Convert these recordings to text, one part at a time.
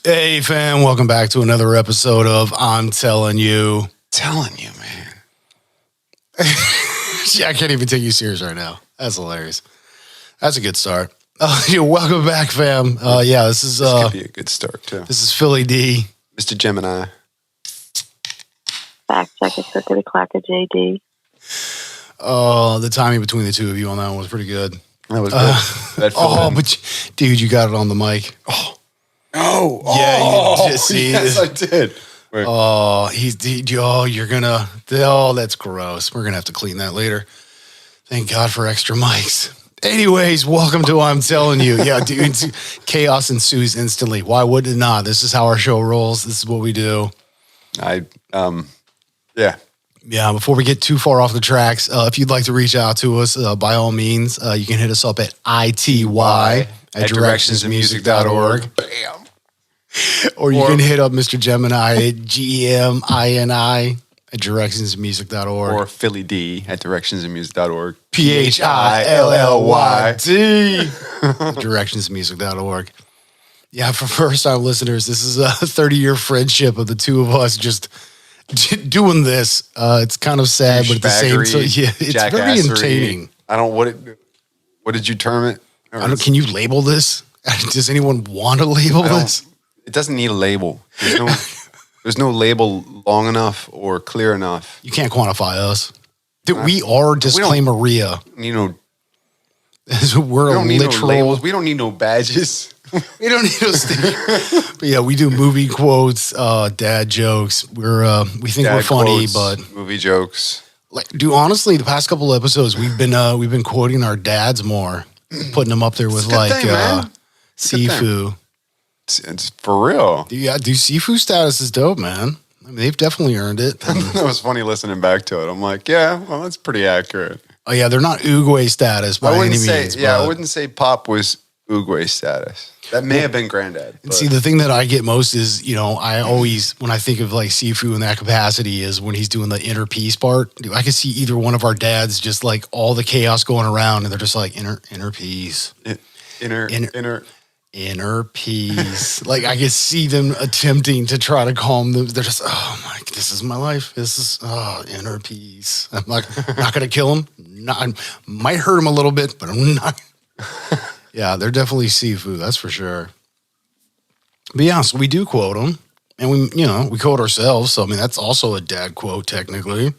Hey, fam, welcome back to another episode of I'm Telling You. Telling you, man. Yeah, I can't even take you serious right now. That's hilarious. That's a good start. Welcome back, fam. This could be a good start, too. This is Philly D. Mr. Gemini. Fact check it to the clacker, JD. The timing between the two of you on that one was pretty good. That was good. Dude, you got it on the mic. You just see. Yes, I did. Wait. That's gross. We're going to have to clean that later. Thank God for extra mics. Anyways, welcome to I'm Telling You. Yeah, dude, chaos ensues instantly. Why would it not? This is how our show rolls. This is what we do. Yeah, before we get too far off the tracks, if you'd like to reach out to us, by all means, you can hit us up at ity@directionsmusic.org. Bam. Or you can hit up Mr. Gemini at GEMINI@directionsmusic.org. Or Philly D at directionsmusic.org. PHILLYD directionsmusic.org. Yeah, for first-time listeners, this is a 30-year friendship of the two of us just doing this. It's kind of sad, but at the same time, it's very entertaining. What did you term it? Can you label this? Does anyone want to label this? It doesn't need a label. There's no label long enough or clear enough. You can't quantify us. Dude, we are disclaimeria. We're don't need literal. no labels. We don't need no badges. We don't need no stickers. But yeah, we do movie quotes, dad jokes. We think we're funny, quotes, but movie jokes. Like, dude, honestly, the past couple of episodes we've been quoting our dads more, putting them up there with Sifu. It's for real. Dude, Sifu status is dope, man. I mean, they've definitely earned it. That was funny listening back to it. I'm like, yeah, well, that's pretty accurate. Oh yeah, they're not Oogway status by any means. Yeah, I wouldn't say Pop was Oogway status. That may have been Granddad. And see, the thing that I get most is, I always, when I think of like Sifu in that capacity, is when he's doing the inner peace part. Dude, I can see either one of our dads just like all the chaos going around, and they're just like inner peace, inner peace. Like I can see them attempting to try to calm them. They're just, this is my life. This is inner peace. I'm not gonna kill him. I might hurt him a little bit, but I'm not. Yeah, they're definitely Sifu, that's for sure. But yeah, so we do quote them, and we quote ourselves. So I mean, that's also a dad quote technically,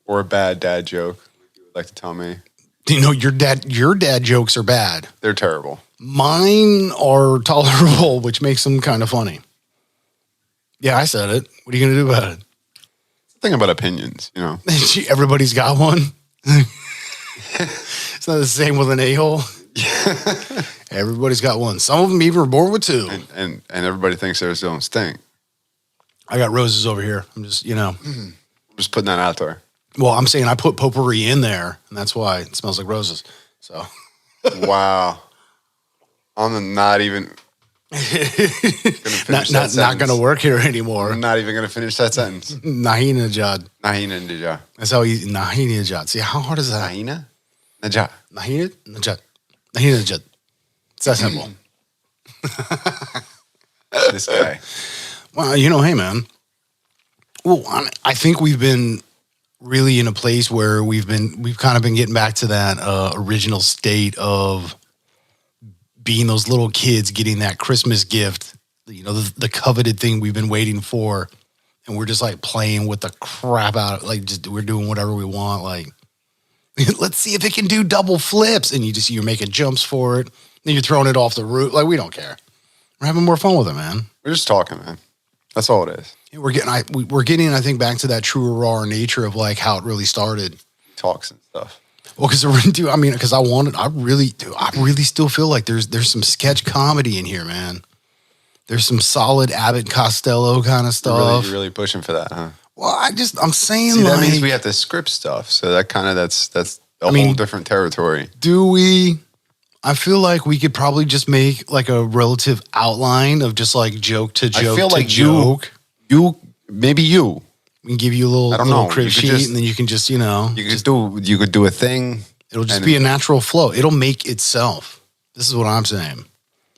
or a bad dad joke. You would like to tell me? Your dad jokes are bad. They're terrible. Mine are tolerable, which makes them kind of funny. Yeah, I said it. What are you gonna do about it? Think about opinions, Everybody's got one. It's not the same with an a-hole. Everybody's got one. Some of them even were born with two. And everybody thinks theirs don't stink. I got roses over here. I'm just, I'm just putting that out there. Well, I'm saying I put potpourri in there, and that's why it smells like roses. So. Wow. I'm not even not going to work here anymore. I'm not even going to finish that sentence. Nahina Najad. Nahina Najad. That's how you, Nahina Najad. See, how hard is that? Nahina Najad. Nahina Najad. Nahina Najad. It's that simple. This guy. Well, hey, man. Well, I think we've been really in a place where we've kind of been getting back to that original state of being those little kids getting that Christmas gift, the coveted thing we've been waiting for. And we're just like playing with the crap out of we're doing whatever we want. Like, let's see if it can do double flips. And you're making jumps for it. Then you're throwing it off the roof. Like, we don't care. We're having more fun with it, man. We're just talking, man. That's all it is. We're getting, I think, back to that truer, raw nature of like how it really started. Talks and stuff. Well, because I really still feel like there's some sketch comedy in here, man. There's some solid Abbott Costello kind of stuff. You're really pushing for that, huh? Well, I'm saying see, that means we have to script stuff. So that kind of that's a whole different territory. Do we? I feel like we could probably just make like a relative outline of just like joke to joke. I feel like joke. Maybe you. We can give you a little crib sheet, and then you can just, You could do a thing. It'll just be a natural flow. It'll make itself. This is what I'm saying.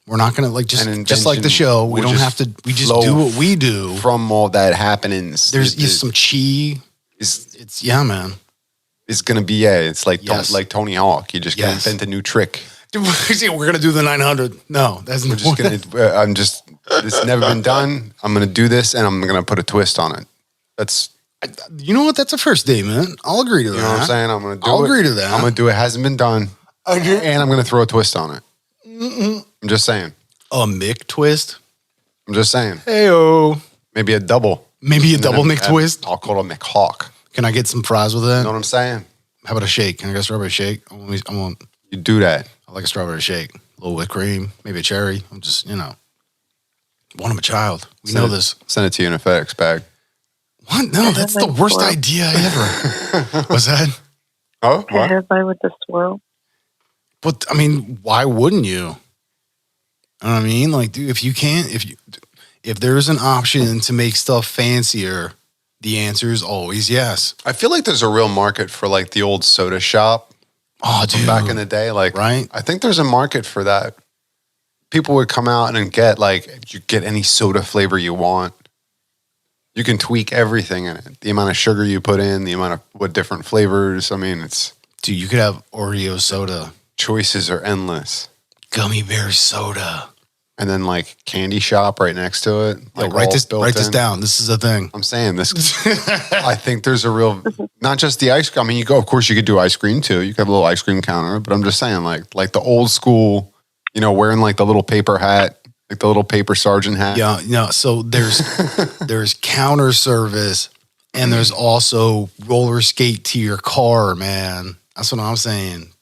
We're not gonna like just An like the invention show. We will don't just have to. We just flow do what we do. From all that happenings, There's some chi. It's yeah, man. It's gonna be It's like Yes. like Tony Hawk. You just gonna Yes. invent a new trick. Dude, we're gonna do the 900. No, that's We're just gonna. This has never been done. I'm gonna do this, and I'm gonna put a twist on it. That's You know what? That's a first date, man. I'll agree to that. you know what I'm saying. I'm gonna do I'll it. agree to that. I'm gonna do it. Hasn't been done, and I'm gonna throw a twist on it. I'm just saying. A Mick twist. I'm just saying. Heyo. Maybe a double. Maybe a And then double Mick twist. I'll call it a McHawk. Can I get some fries with that? You know what I'm saying? How about a shake? Can I get a strawberry shake? I You do that. like a strawberry shake. A little whipped cream, maybe a cherry. I'm just, want him a child. We know this. Send it to you in a FedEx bag. What? No, that's the worst idea ever. What's that? Oh, Can I have mine with the swirl? But I mean, why wouldn't you? You know what I mean? Like, dude, if there's an option to make stuff fancier, the answer is always yes. I feel like there's a real market for like the old soda shop Oh, dude. back in the day. Like, Right? I think there's a market for that. People would come out and get you get any soda flavor you want. You can tweak everything in it. The amount of sugar you put in, the amount of what different flavors. I mean, Dude, you could have Oreo soda, choices are endless. gummy bear soda. And then like candy shop right next to it. Yo, Like write all this built in. down. This is a thing. I'm saying this. I think there's a real, not just the ice cream. I mean, of course, you could do ice cream too. You could have a little ice cream counter. But I'm just saying, like the old school, wearing like the little paper hat, like the little paper sergeant hat. Yeah. So there's counter service, and there's also roller skate to your car, man. That's what I'm saying.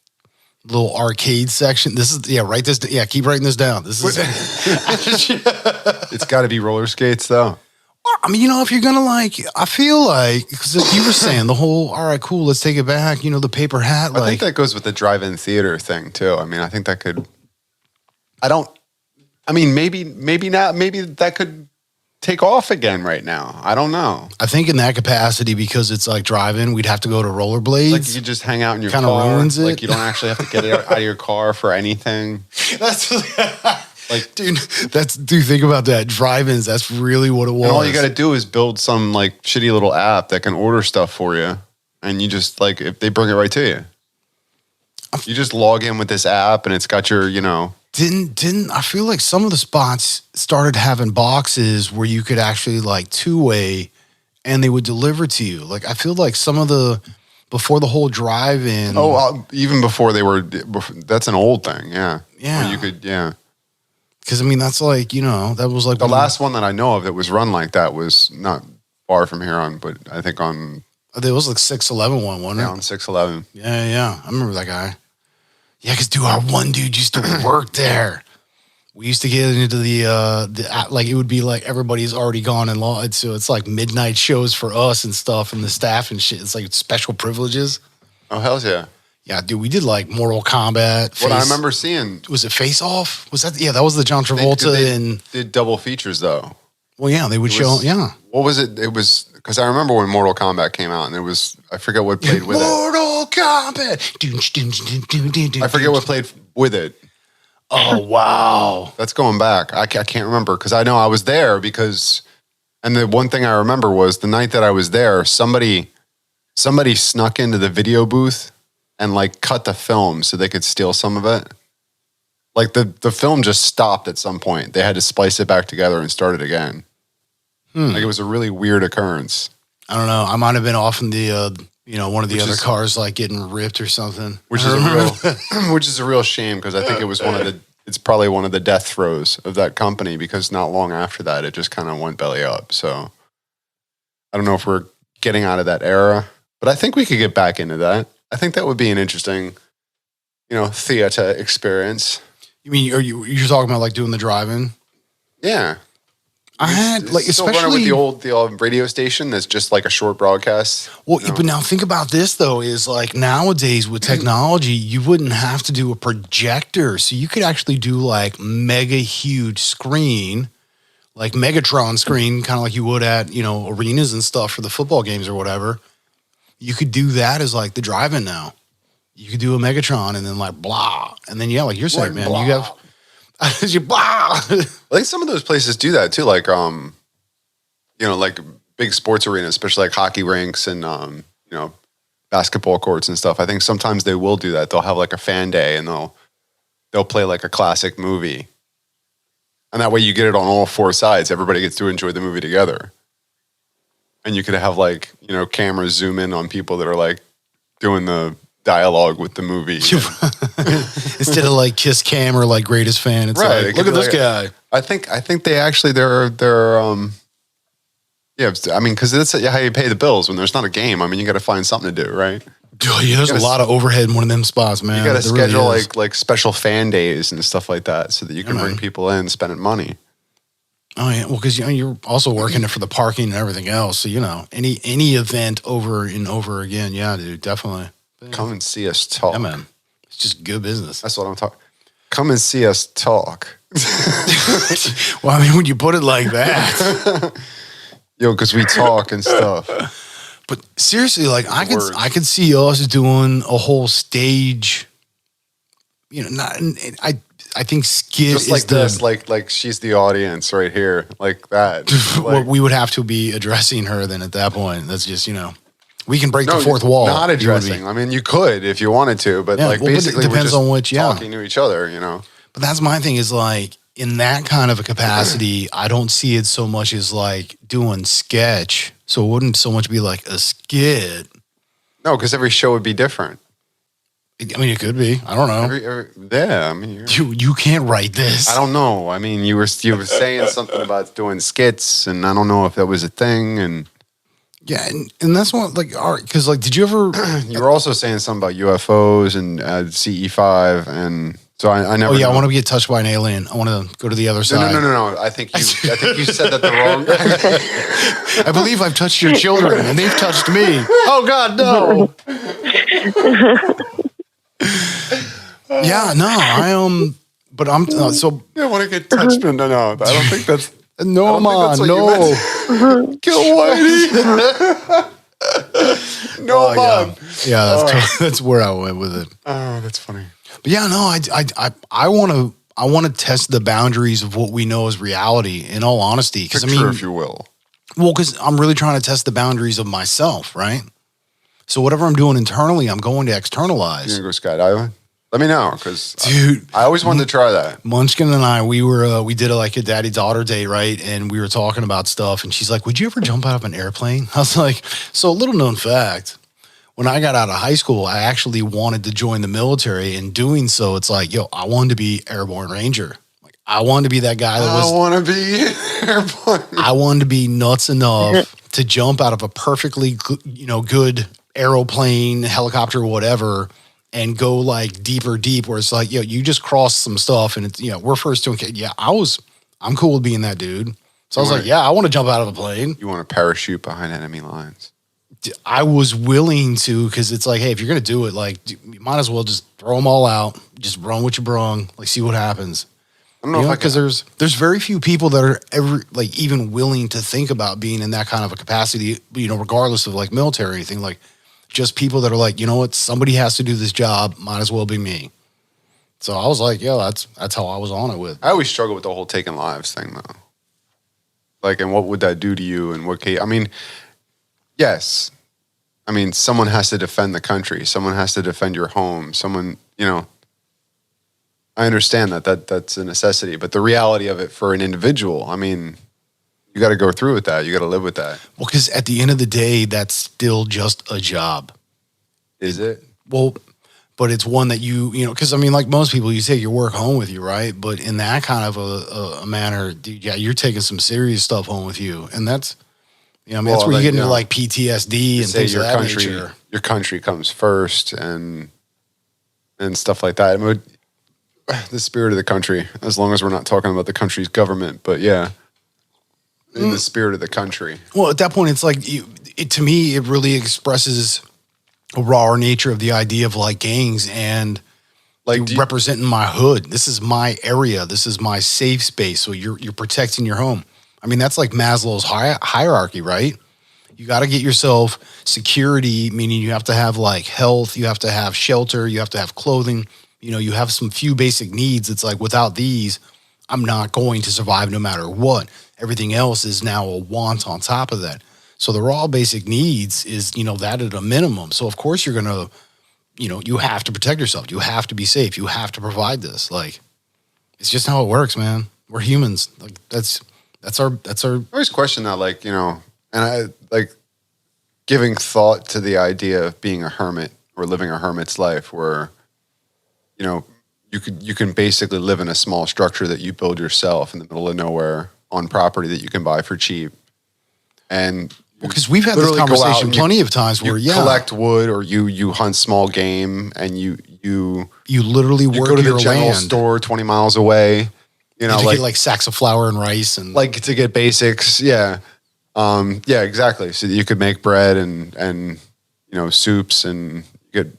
Little arcade section. This is write this. Yeah, keep writing this down. This is. It's got to be roller skates though. I mean, if you're gonna I feel like because you were saying the whole. All right, cool. Let's take it back. The paper hat. I think that goes with the drive-in theater thing too. I mean, I think that could. Maybe not. Maybe that could take off again right now. I don't know. I think in that capacity because it's like driving, we'd have to go to rollerblades. Like you could just hang out in your Kinda car. ruins it. Like you don't actually have to get it out of your car for anything. That's like, dude. Think about that. Drive-ins. That's really what it was. And all you got to do is build some like shitty little app that can order stuff for you, and you just if they bring it right to you. You just log in with this app, and it's got your Didn't I feel like some of the spots started having boxes where you could actually two-way and they would deliver to you. Like I feel like some of the before the whole drive-in. Even before they were. That's an old thing, yeah. Yeah. Where you could, yeah. Because I mean that's that was like The last one that I know of that was run like that was not far from here on, but I think on. It was like 611 one, wasn't it? Yeah, on 611. Yeah. I remember that guy. Yeah, because dude, our one dude used to work there. We used to get into the it would be like everybody's already gone and law. So it's like midnight shows for us and stuff and the staff and shit. It's like special privileges. Oh, hell yeah. Yeah, dude, we did like Mortal Kombat. What I remember seeing. Was it Face Off? Was that? Yeah, that was the John Travolta they did double features though. Well, yeah, they would show. Yeah. What was it? It was because I remember when Mortal Kombat came out, and it was I forget what played with it. Mortal Kombat. I forget what played with it. Oh wow, that's going back. I can't remember because I know I was there because, and the one thing I remember was the night that I was there, somebody snuck into the video booth and cut the film so they could steal some of it. Like the film just stopped at some point. They had to splice it back together and start it again. Like it was a really weird occurrence. I don't know. I might have been off in the one of the other cars getting ripped or something. Which is a real shame because I think it was it's probably one of the death throes of that company because not long after that it just kind of went belly up. So I don't know if we're getting out of that era, but I think we could get back into that. I think that would be an interesting, theater experience. You mean you're talking about doing the drive-in? Yeah. I had still running with the old radio station that's just like a short broadcast. Well, but now think about this though: is nowadays with technology, you wouldn't have to do a projector, so you could actually do mega huge screen, like Megatron screen, kind of like you would at arenas and stuff for the football games or whatever. You could do that as the drive-in now. You could do a Megatron and then blah, and then like you're saying, man, you have. I think some of those places do that too, like like big sports arenas, especially like hockey rinks and basketball courts and stuff. I think sometimes they will do that. They'll have like a fan day and they'll play like a classic movie. And that way you get it on all four sides. Everybody gets to enjoy the movie together. And you could have like, cameras zoom in on people that are like doing the dialogue with the movie. Instead of like Kiss Cam or like Greatest Fan. It's Right, like, look at this guy. I think they actually they're I mean, because that's how you pay the bills when there's not a game. I mean, you got to find something to do, right? Oh, yeah, there's a lot of overhead in one of them spots, man. You got to There really schedule is. like special fan days and stuff like that so that you can bring people in spending money. Oh yeah, well, because you're also working it for the parking and everything else. So any event over and over again, yeah, dude, definitely. Come and see us talk. Yeah, man, it's just good business. That's what I'm talking. Come and see us talk. Well, I mean, when you put it like that, Because we talk and stuff. but seriously, like I Words. could see us doing a whole stage. I think skit Just is like this, like she's the audience right here, like that. Well, Like, we would have to be addressing her then at that point. That's just we can break the fourth wall. Not You would be- addressing. I mean, you could if you wanted to, but Yeah, like well, but it basically, depends we're just on which, talking to each other. But that's my thing is like in that kind of a capacity, I don't see it so much as like doing sketch. So it wouldn't so much be like a skit. No, because every show would be different. I mean, it could be. I don't know. Yeah, I mean, You can't write this. I don't know. I mean, you were saying something about doing skits, and I don't know if that was a thing. And Yeah, and that's what like art because like did you ever? you were also saying something about UFOs and CE5, and so I never. Oh yeah, I know. want to get touched by an alien. I want to go to the other side. No. I think you said that the wrong. I believe I've touched your children and they've touched me. Oh God, no. Yeah, no, but I'm so I want to get touched. No. I don't think that's. no, man, no. Kill Whitey. No, Oh, man. yeah, that's where I went with it. Oh, that's funny. But yeah, no, I want to test the boundaries of what we know as reality. In all honesty, because Picture, if you will. well, because I'm really trying to test the boundaries of myself, right? So whatever I'm doing internally, I'm going to externalize. You gonna go skydiving? Let me know, because Dude, I always wanted to try that. Munchkin and I, we did like a daddy-daughter date, right? And we were talking about stuff, and she's like, would you ever jump out of an airplane? I was like, so a little known fact, when I got out of high school, I actually wanted to join the military. In doing so, it's like, I wanted to be airborne ranger. Like, I wanted to be that guy that was, I want to be airplane. I wanted to be nuts enough to jump out of a perfectly, good aeroplane, helicopter, whatever, and go like deep, where it's like, you just crossed some stuff and it's, we're first doing, I'm cool with being that dude. So I was like, yeah, I want to jump out of a plane. You want to parachute behind enemy lines. I was willing to, because it's like, hey, if you're going to do it, like, you might as well just throw them all out. Just brung what you brung. Like, see what happens. I don't know if I Because there's very few people that are ever like even willing to think about being in that kind of a capacity, regardless of like military or anything. Like, just people that are like, you know what, somebody has to do this job. Might as well be me. So I was like, yeah, that's how I was on it with. I always struggle with the whole taking lives thing, though. Like, and what would that do to you? And what case? I mean, yes. I mean, someone has to defend the country. Someone has to defend your home. Someone, I understand that's a necessity. But the reality of it for an individual, I mean, you got to go through with that. You got to live with that. Well, because at the end of the day, that's still just a job. Is it? Well, but it's one that because I mean, like most people, you take your work home with you, right? But in that kind of a manner, dude, yeah, you're taking some serious stuff home with you. And that's, that's where you get into like PTSD and things of that nature. Your country comes first and stuff like that. I mean, the spirit of the country, as long as we're not talking about the country's government, but yeah, in the spirit of the country. Well, at that point, it's like, to me, it really expresses a raw nature of the idea of like gangs and like representing my hood. This is my area. This is my safe space. So you're protecting your home. I mean, that's like Maslow's hierarchy, right? You got to get yourself security, meaning you have to have like health, you have to have shelter, you have to have clothing, You have some few basic needs. It's like without these, I'm not going to survive no matter what. Everything else is now a want on top of that. So the raw basic needs is, that at a minimum. So of course you're going to, you have to protect yourself. You have to be safe. You have to provide this. Like, it's just how it works, man. We're humans. Like that's our. I always question that, like, and I like giving thought to the idea of being a hermit or living a hermit's life where, you can basically live in a small structure that you build yourself in the middle of nowhere on property that you can buy for cheap. And because we've had this conversation plenty of times where collect wood or you hunt small game and you literally work go to the your general land. store 20 miles away. To get like sacks of flour and rice and like to get basics. Yeah. Yeah, exactly. So that you could make bread and soups and you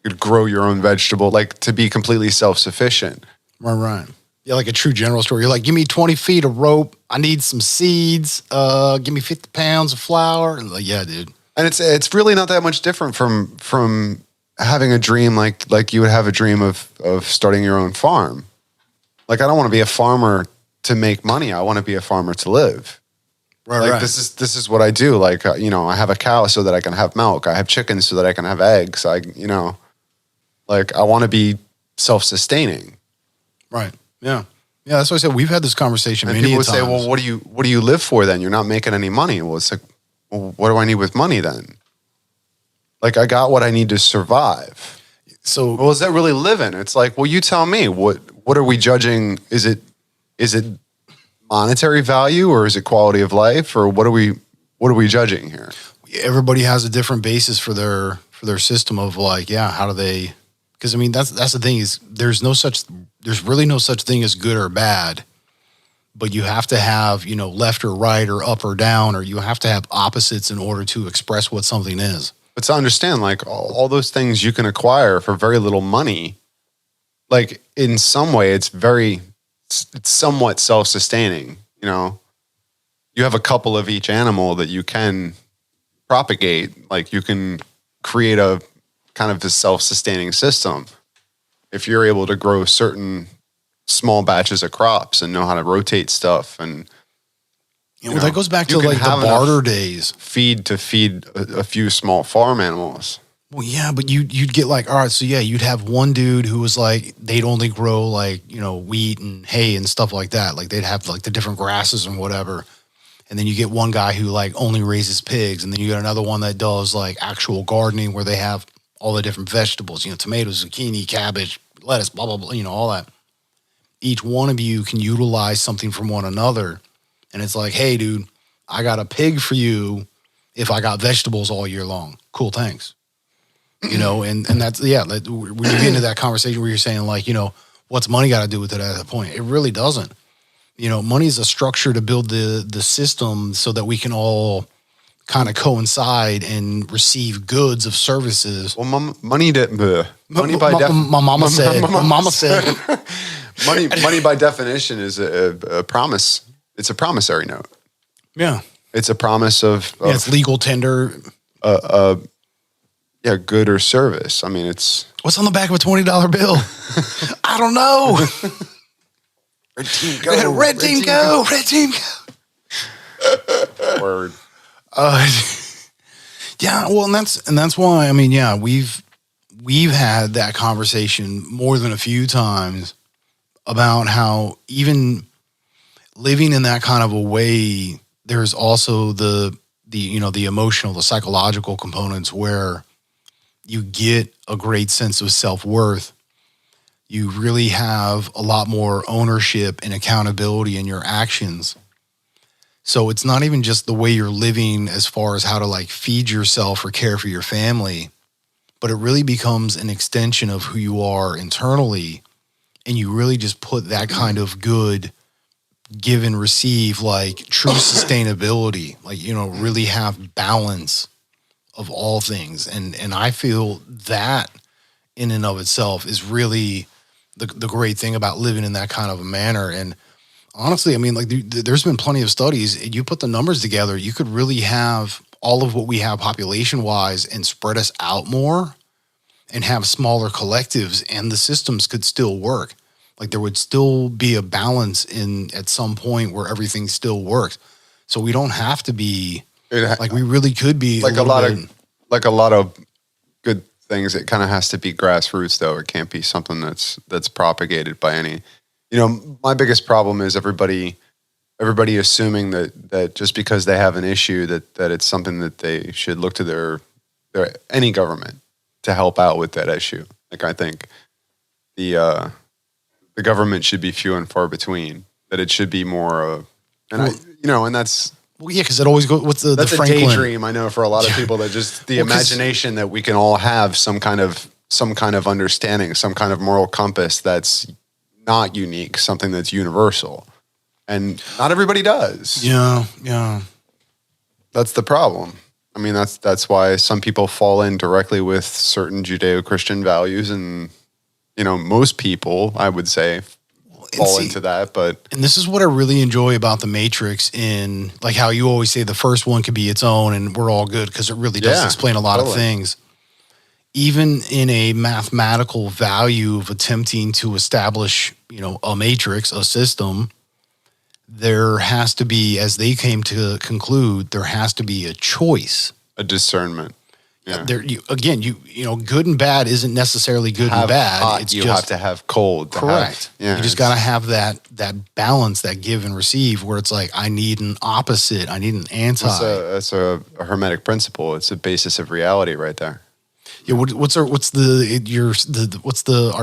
could grow your own vegetable, like to be completely self-sufficient. Right. Yeah, like a true general store. You're like, give me 20 feet of rope. I need some seeds. Give me 50 pounds of flour. And like, yeah, dude. And it's really not that much different from having a dream like you would have a dream of starting your own farm. Like, I don't want to be a farmer to make money. I want to be a farmer to live. Right. This is what I do. Like, I have a cow so that I can have milk. I have chickens so that I can have eggs. I want to be self-sustaining. Right. Yeah. Yeah. That's why I said we've had this conversation many times. And people would say, well, what do you live for then? You're not making any money. Well, it's like, well, what do I need with money then? Like, I got what I need to survive. So, well, is that really living? It's like, well, you tell me. What are we judging? Is it monetary value or is it quality of life or what are we judging here? Everybody has a different basis for their system of like, how do they? Because I mean, that's the thing is there's really no such thing as good or bad, but you have to have left or right or up or down, or you have to have opposites in order to express what something is. But to understand, like all those things you can acquire for very little money, like in some way it's somewhat self-sustaining. You have a couple of each animal that you can propagate, like you can create a kind of a self-sustaining system if you're able to grow certain small batches of crops and know how to rotate stuff. And that goes back to like the barter days. Feed a few small farm animals. Well, yeah, but you'd get like, all right, so yeah, you'd have one dude who was like, they'd only grow like, wheat and hay and stuff like that. Like they'd have like the different grasses and whatever. And then you get one guy who like only raises pigs. And then you got another one that does like actual gardening where they have all the different vegetables, tomatoes, zucchini, cabbage, lettuce, blah, blah, blah, all that. Each one of you can utilize something from one another. And it's like, hey, dude, I got a pig for you if I got vegetables all year long. Cool, thanks. And that's, like, when you get into that conversation where you're saying like, what's money got to do with it at that point? It really doesn't. Money is a structure to build the system so that we can all kind of coincide and receive goods of services. Well, money by my mama said. Money by definition is a promise. It's a promissory note. Yeah. It's a promise of it's legal tender. Good or service. I mean, it's... What's on the back of a $20 bill? I don't know. Red team go. Red team go. Red team go. Word. Yeah, well, and that's why, I mean, yeah, we've had that conversation more than a few times about how even living in that kind of a way, there's also the emotional, the psychological components where you get a great sense of self-worth. You really have a lot more ownership and accountability in your actions. So it's not even just the way you're living as far as how to like feed yourself or care for your family, but it really becomes an extension of who you are internally. And you really just put that kind of good give and receive, like true sustainability, like, really have balance of all things. And I feel that in and of itself is really the great thing about living in that kind of a manner. And honestly, I mean, like there's been plenty of studies. You put the numbers together, you could really have all of what we have population wise and spread us out more. and have smaller collectives, and the systems could still work. Like there would still be a balance in at some point where everything still works. So we don't have to be like we really could be like a lot of good things. It kind of has to be grassroots, though. It can't be something that's propagated by any. My biggest problem is everybody assuming that just because they have an issue that it's something that they should look to their any government to help out with that issue. Like I think the government should be few and far between. That it should be more and that's. Well, yeah, because it always goes with that's the a Franklin daydream. I know for a lot of people that just the imagination that we can all have some kind of understanding, some kind of moral compass that's not unique, something that's universal, and not everybody does. Yeah. That's the problem. I mean, that's why some people fall in directly with certain Judeo-Christian values, and most people, I would say, fall into that. And this is what I really enjoy about the Matrix, in like how you always say the first one could be its own and we're all good, because it really does explain a lot of things. Even in a mathematical value of attempting to establish, a matrix, a system, there has to be, as they came to conclude, there has to be a choice, a discernment. Yeah. Good and bad isn't necessarily good and bad. Hot, you have to have cold. Correct. You just got to have that balance, that give and receive, where it's like, I need an opposite, I need an anti. That's a hermetic principle. It's a basis of reality right there. Yeah. What's our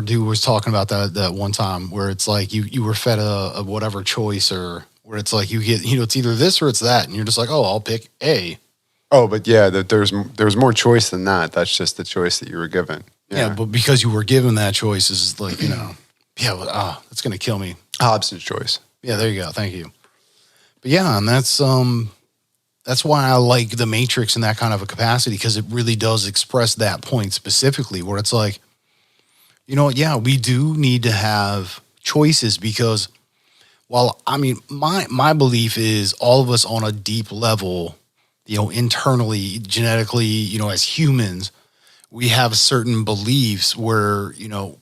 dude was talking about that one time where it's like you were fed a whatever choice, or where it's like you get, it's either this or it's that. And you're just like, oh, I'll pick A. Oh, but yeah, there's more choice than that. That's just the choice that you were given. Yeah, but because you were given that choice is like, that's going to kill me. Hobson's choice. Yeah, there you go. Thank you. But yeah, and that's why I like the Matrix in that kind of a capacity, because it really does express that point specifically, where it's like, we do need to have choices, because my belief is all of us on a deep level, internally, genetically, as humans, we have certain beliefs where,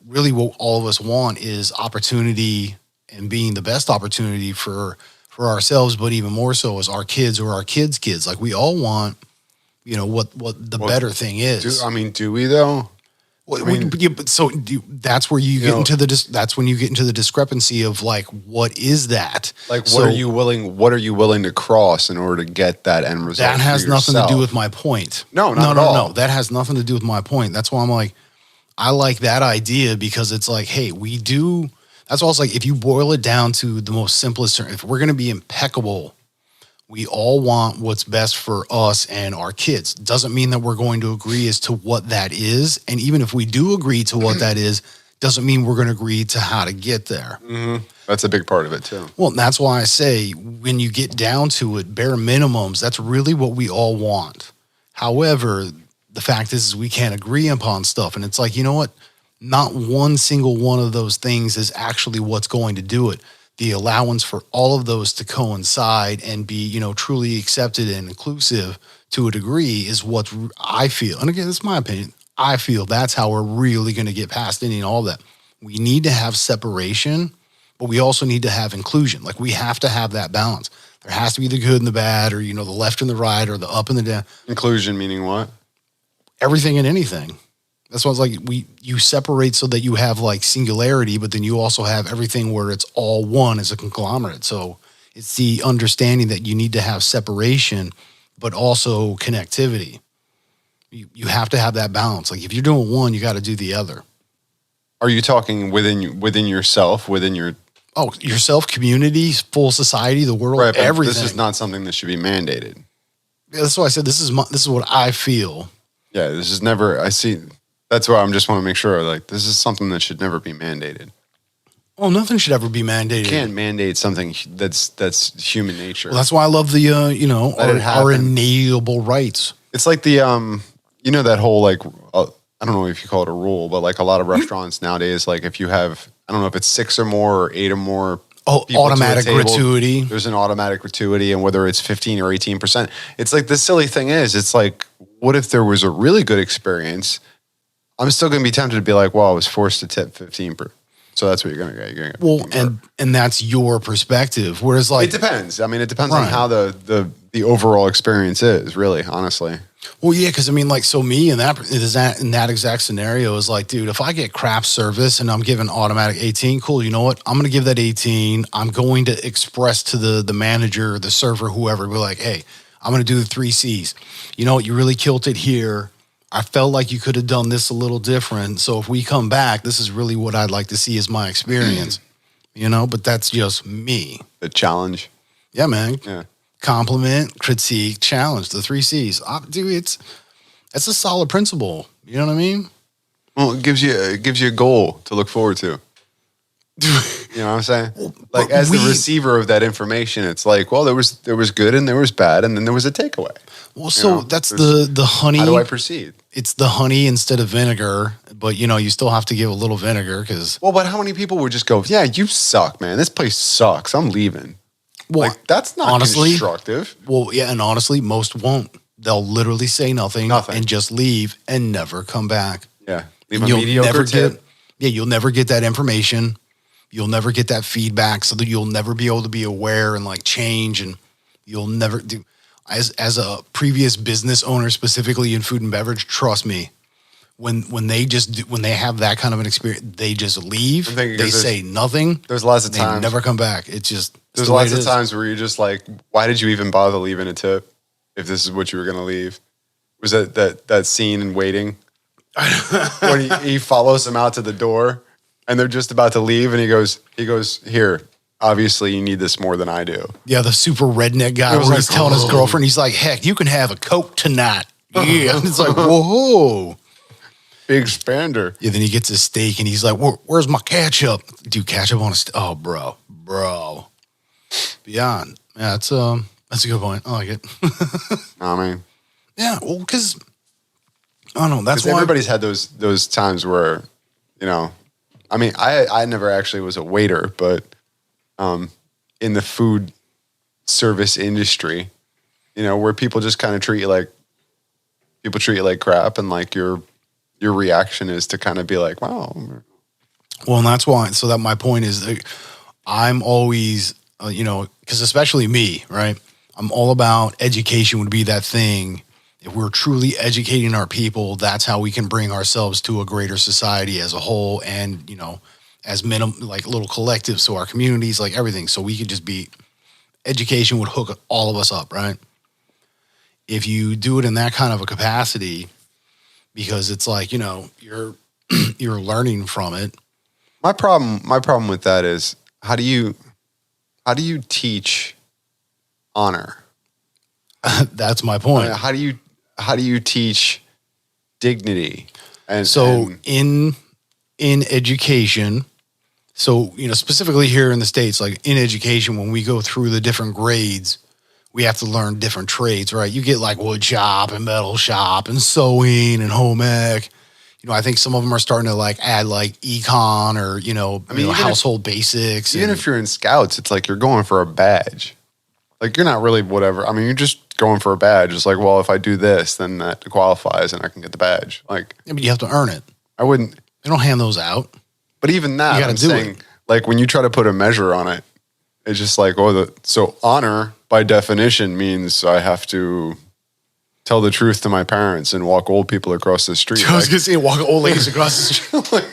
really what all of us want is opportunity, and being the best opportunity for ourselves, but even more so as our kids or our kids' kids. Like we all want, what the better thing is. Do we though? That's where you get into that's when you get into the discrepancy of like, what is that? Like, what are you willing to cross in order to get that end result? That has nothing to do with my point. No, not at all. No, that has nothing to do with my point. That's why I'm like, I like that idea, because it's like, hey, we do. That's why it's like, if you boil it down to the most simplest term, if we're going to be impeccable, we all want what's best for us and our kids. Doesn't mean that we're going to agree as to what that is. And even if we do agree to what that is, doesn't mean we're going to agree to how to get there. Mm-hmm. That's a big part of it too. Well, that's why I say, when you get down to it, bare minimums, that's really what we all want. However, the fact is we can't agree upon stuff. And it's like, you know what? Not one single one of those things is actually what's going to do it. The allowance for all of those to coincide and be, truly accepted and inclusive to a degree is what I feel. And again, it's my opinion. I feel that's how we're really going to get past any and all that. We need to have separation, but we also need to have inclusion. Like we have to have that balance. There has to be the good and the bad, or, the left and the right, or the up and the down. Inclusion meaning what? Everything and anything. That's why it's like you separate so that you have like singularity, but then you also have everything where it's all one as a conglomerate. So it's the understanding that you need to have separation, but also connectivity. You have to have that balance. Like if you're doing one, you got to do the other. Are you talking within yourself, within your... Oh, yourself, community, full society, the world, right, everything. This is not something that should be mandated. Yeah, that's why I said this is what I feel. Yeah, this is never... I see... That's why I just want to make sure, like, this is something that should never be mandated. Well, nothing should ever be mandated. You can't mandate something that's human nature. Well, that's why I love the, our inalienable rights. It's like the, that whole, like, I don't know if you call it a rule, but like a lot of restaurants nowadays, like if you have, I don't know if it's 6 or more or 8 or more. Oh, automatic gratuity. There's an automatic gratuity, and whether it's 15 or 18%. It's like the silly thing is, it's like, what if there was a really good experience I'm still going to be tempted to be like, well, I was forced to tip 15%. So that's what you're going to get. You're gonna get Well, and that's your perspective. Whereas like it depends. I mean, it depends on Right. how the overall experience is, really, honestly. Well, yeah, because I mean, like, so me in that exact scenario is like, dude, if I get crap service and I'm given automatic 18, cool. You know what? I'm gonna give that 18. I'm going to express to the manager, the server, whoever, be like, hey, I'm gonna do the 3 Cs. You know what? You really killed it here. I felt like you could have done this a little different. So if we come back, this is really what I'd like to see as my experience. You know, but that's just me. The challenge. Yeah, man. Yeah. Compliment, critique, challenge, the 3 Cs. Dude, it's a solid principle. You know what I mean? Well, it gives you a goal to look forward to. You know what I'm saying? Like, as the receiver of that information, it's like, well, there was good and there was bad, and then there was a takeaway. Well, so that's the honey. How do I proceed? It's the honey instead of vinegar, but you know, you still have to give a little vinegar because. Well, but how many people would just go, yeah, you suck, man. This place sucks. I'm leaving. Well, like, that's not constructive. Well, yeah, and honestly, most won't. They'll literally say nothing and just leave and never come back. Yeah, leave a mediocre tip. You'll never get that information. You'll never get that feedback, so that you'll never be able to be aware and like change, and you'll never do. As a previous business owner, specifically in food and beverage, trust me, when they have that kind of an experience, they just leave. They say nothing. There's lots of times they never come back. It's just there's lots of times where you're just like, why did you even bother leaving a tip if this is what you were going to leave? Was that scene in Waiting when he follows them out to the door and they're just about to leave and he goes here. Obviously, you need this more than I do. Yeah, the super redneck guy where he's telling his girlfriend, he's like, heck, you can have a Coke tonight. Yeah. It's like, whoa. Big expander. Yeah, then he gets his steak and he's like, where's my ketchup? Dude, ketchup on a steak. Oh, bro. Beyond. Yeah, that's a good point. I like it. I mean. Yeah, well, because, I don't know, that's why. Everybody's had those times where, you know, I mean, I never actually was a waiter, but in the food service industry, you know, where people just kind of treat you like crap, and like your reaction is to kind of be like, wow. Well, and that's why. So that my point is, I'm always, you know, because especially me, right? I'm all about education would be that thing. If we're truly educating our people, that's how we can bring ourselves to a greater society as a whole, and you know, as like little collectives, so our communities, like everything. So we could just be, education would hook all of us up, right? If you do it in that kind of a capacity, because it's like, you know, you're learning from it. My problem with that is how do you teach honor? That's my point. I mean, how do you teach dignity? And so in education, so, you know, specifically here in the States, like in education, when we go through the different grades, we have to learn different trades, right? You get like wood shop and metal shop and sewing and home ec. You know, I think some of them are starting to like add like econ or, you know, household basics. Even if you're in scouts, it's like you're going for a badge. Like you're not really whatever. I mean, you're just going for a badge. It's like, well, if I do this, then that qualifies and I can get the badge. Like, yeah, but you have to earn it. I wouldn't. They don't hand those out. But even that, I'm saying, like when you try to put a measure on it, it's just like, so honor by definition means I have to tell the truth to my parents and walk old people across the street. I was going to say walk old ladies across the street.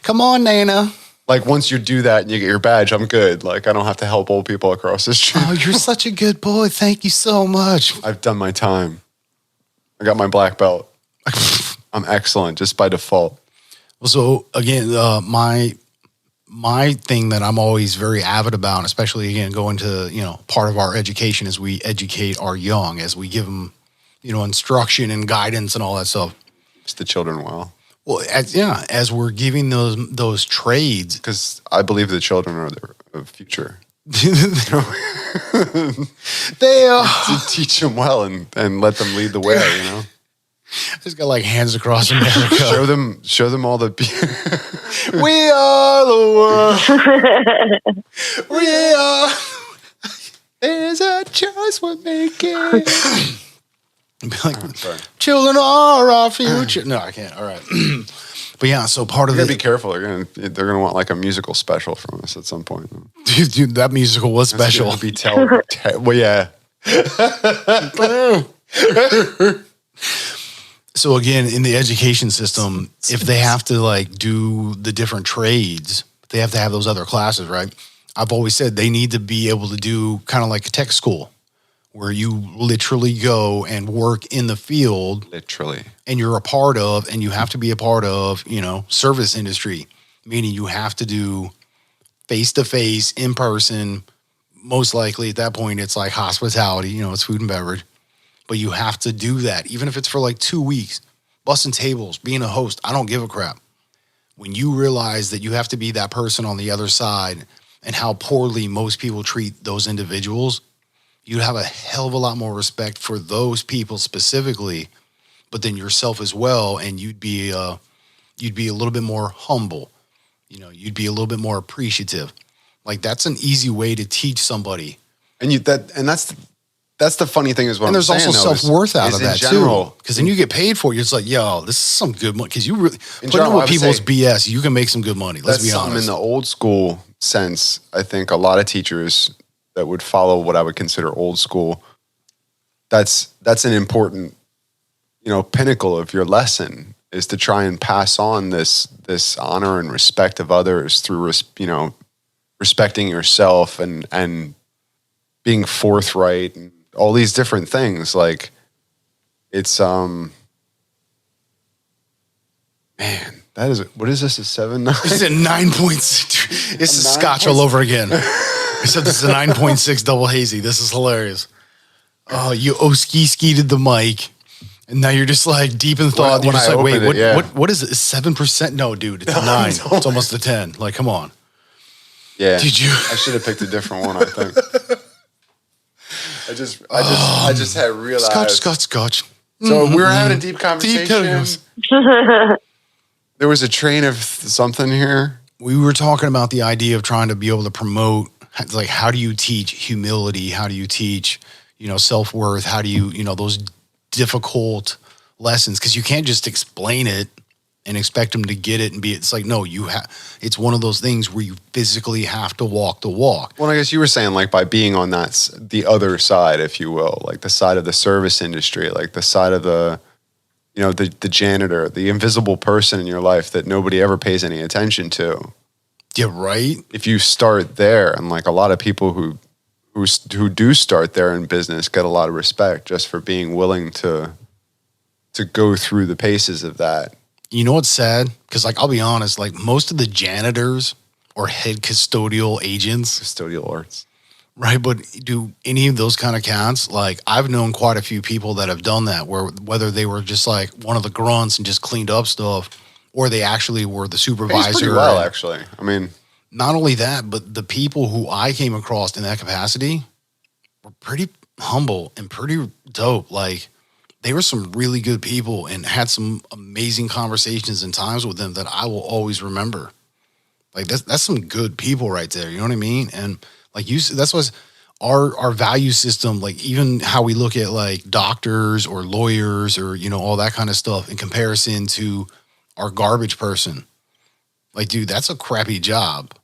Come on, Nana. Like once you do that and you get your badge, I'm good. Like I don't have to help old people across the street. Oh, you're such a good boy. Thank you so much. I've done my time. I got my black belt. I'm excellent just by default. Well, so again, my thing that I'm always very avid about, especially again going to, you know, part of our education is we educate our young as we give them, you know, instruction and guidance and all that stuff. It's the children well. Well, as we're giving those trades, because I believe the children are the future. They are to teach them well and let them lead the way. You know. Just got like hands across America. show them all the. We are the world. We are. There's a choice we're making. And be like, Sorry. children are our future. No, I can't. All right. But yeah, so part of You it. gotta be careful. They're gonna want like a musical special from us at some point. Dude, that musical was special. Be well, yeah. So again, in the education system, if they have to like do the different trades, they have to have those other classes, right? I've always said they need to be able to do kind of like a tech school where you literally go and work in the field. Literally. And you're a part of, and you have to be a part of, service industry, meaning you have to do face-to-face, in person. Most likely at that point, it's like hospitality, it's food and beverage. But you have to do that, even if it's for like 2 weeks, bussing tables, being a host. I don't give a crap. When you realize that you have to be that person on the other side and how poorly most people treat those individuals, you'd have a hell of a lot more respect for those people specifically, but then yourself as well. And you'd be a little bit more humble. You'd be a little bit more appreciative. Like that's an easy way to teach somebody. And that's the funny thing is what and I'm there's saying. Also self-worth out of that general, too. Because then you get paid for it. It's like, yo, this is some good money. Because you really putting general, with people's BS, you can make some good money. Let's be honest. In the old school sense, I think a lot of teachers that would follow what I would consider old school, that's an important, pinnacle of your lesson is to try and pass on this honor and respect of others through, respecting yourself and being forthright and all these different things. Like it's, man, what is this? A 7.9? This is a 9.6. This is Scotch all over again. Except this is a 9.6 double hazy. This is hilarious. Oh, you ski-skied the mic. And now you're just like deep in thought. You're just like, wait, what is it? 7%? No, dude, it's a 9. It's almost a 10. Like, come on. Yeah. Did you? I should have picked a different one, I think. I just had realized. Scotch. So we were having a deep conversation. There was a train of something here. We were talking about the idea of trying to be able to promote, like, how do you teach humility? How do you teach, self-worth? How do you, those difficult lessons? Because you can't just explain it and expect them to get it and be, it's like, no, it's one of those things where you physically have to walk the walk. Well, I guess you were saying like by being on the other side, if you will, like the side of the service industry, like the side of the janitor, the invisible person in your life that nobody ever pays any attention to. Yeah, right. If you start there, and like a lot of people who do start there in business get a lot of respect just for being willing to go through the paces of that. You know what's sad? Because like I'll be honest, like most of the janitors or head custodial agents, custodial arts, right? But do any of those kind of counts? Like I've known quite a few people that have done that, where whether they were just like one of the grunts and just cleaned up stuff, or they actually were the supervisor. Pays pretty well, actually. I mean, not only that, but the people who I came across in that capacity were pretty humble and pretty dope. Like they were some really good people and had some amazing conversations and times with them that I will always remember. Like that's some good people right there. You know what I mean? And like that's what's our value system, like even how we look at like doctors or lawyers or, all that kind of stuff in comparison to our garbage person. Like, dude, that's a crappy job.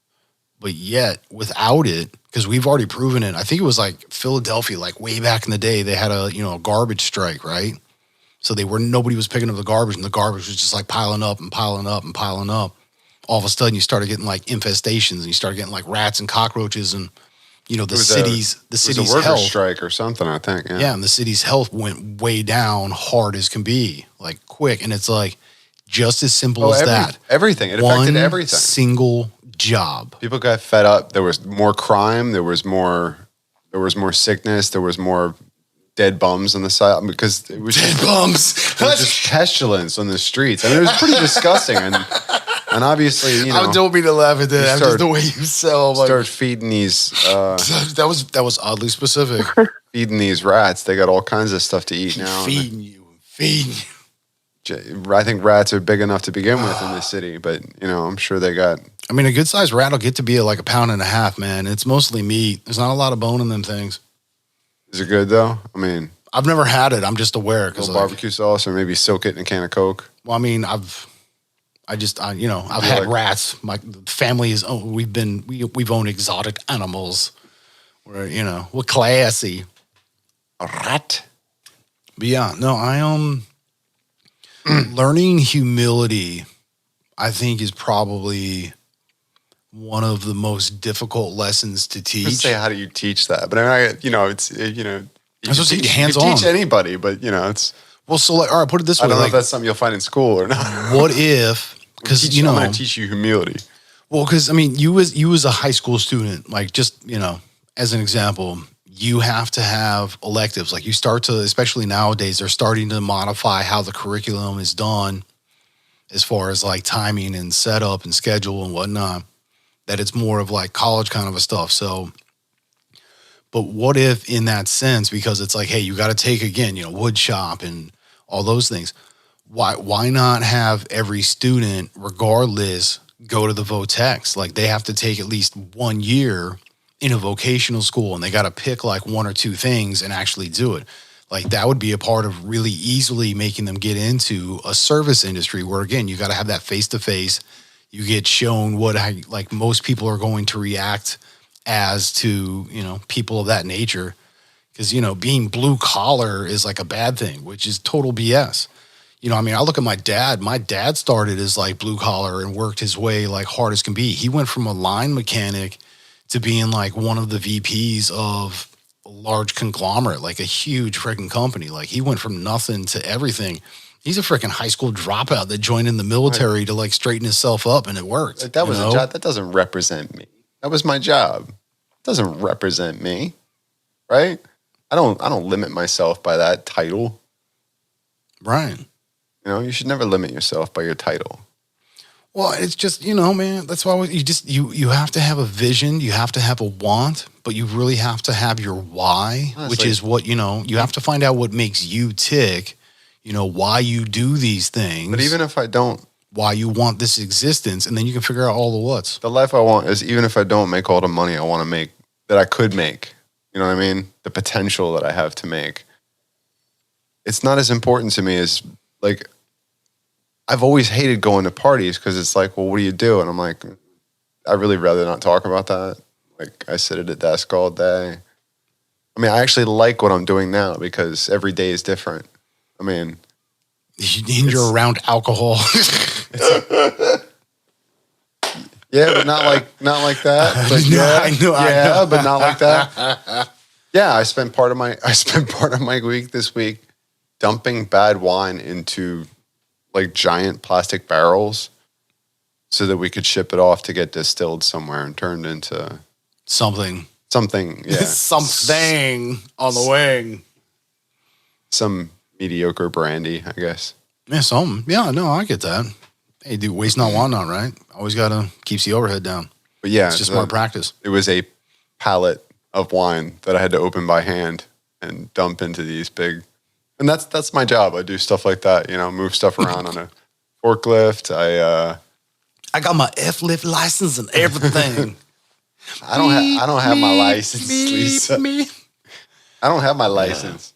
But yet, without it, because we've already proven it, I think it was like Philadelphia, like way back in the day, they had a garbage strike, right? So nobody was picking up the garbage, and the garbage was just like piling up and piling up and piling up. All of a sudden, you started getting like infestations, and you started getting like rats and cockroaches, and the city's worker health strike or something, I think. Yeah, and the city's health went way down, hard as can be, like quick, and it's like just as simple as that. Everything. It affected everything. One single job. People got fed up. There was more crime. There was more sickness. There was more dead bums on the side because it was dead bums. It was just pestilence on the streets. I mean, it was pretty disgusting. And obviously, I don't mean to laugh at that. Just the way you sell. Start feeding these. That was oddly specific. Feeding these rats. They got all kinds of stuff to eat now. Feeding you. I think rats are big enough to begin with in this city, but I'm sure they got. I mean, a good sized rat will get to be like 1.5 pounds, man. It's mostly meat. There's not a lot of bone in them things. Is it good though? I mean, I've never had it. I'm just aware A because little barbecue sauce, or maybe soak it in a can of Coke. Well, I mean, I've had rats. My family is we've owned exotic animals. We're classy. A rat. But yeah, no, learning humility, I think, is probably one of the most difficult lessons to teach. Say, how do you teach that? But I mean, I'm supposed to you hands-on. teach anybody, but it's. Well, so all right, put it this way. I don't know if that's something you'll find in school or not. What if? Because I'm going to teach you humility. Well, because I mean, you as a high school student, like just as an example, you have to have electives. Like you start to, especially nowadays, they're starting to modify how the curriculum is done, as far as like timing and setup and schedule and whatnot. That it's more of like college kind of a stuff. So, but what if in that sense, because it's like, hey, you got to take again, wood shop and all those things. Why not have every student, regardless, go to the Votex? Like they have to take at least 1 year in a vocational school, and they got to pick like one or two things and actually do it. Like that would be a part of really easily making them get into a service industry where, again, you got to have that face-to-face. You get shown like most people are going to react as to, people of that nature. Because, being blue collar is like a bad thing, which is total BS. I mean, I look at my dad. My dad started as like blue collar and worked his way like hard as can be. He went from a line mechanic to being like one of the VPs of a large conglomerate, like a huge freaking company. Like he went from nothing to everything. He's a freaking high school dropout that joined in the military to like straighten himself up, and it worked. That was a job. That doesn't represent me. That was my job. It doesn't represent me, right? I don't limit myself by that title. Right. You should never limit yourself by your title. Well, it's just, man, that's why you have to have a vision, you have to have a want, but you really have to have your why, which is what, you have to find out what makes you tick, why you do these things. But even if I don't, why you want this existence, and then you can figure out all the what's. The life I want is, even if I don't make all the money I want to make, that I could make, you know what I mean? The potential that I have to make. It's not as important to me as, like, I've always hated going to parties because it's like, well, what do you do? And I'm like, I'd really rather not talk about that. Like, I sit at a desk all day. I mean, I actually like what I'm doing now because every day is different. I mean, you're around alcohol. Yeah, but not like that. But I know, but not like that. Yeah, I spent part of my week this week dumping bad wine into like giant plastic barrels so that we could ship it off to get distilled somewhere and turned into something. Yeah. Something on the wing. Some mediocre brandy, I guess. Yeah, something. Yeah, no, I get that. Hey, dude, waste not, want not, right? Always gotta keep the overhead down. But yeah, it's just smart practice. It was a pallet of wine that I had to open by hand and dump into these big. And that's my job. I do stuff like that, move stuff around on a forklift. I got my F-lift license and everything. I don't have my license, Lisa. I don't have my license.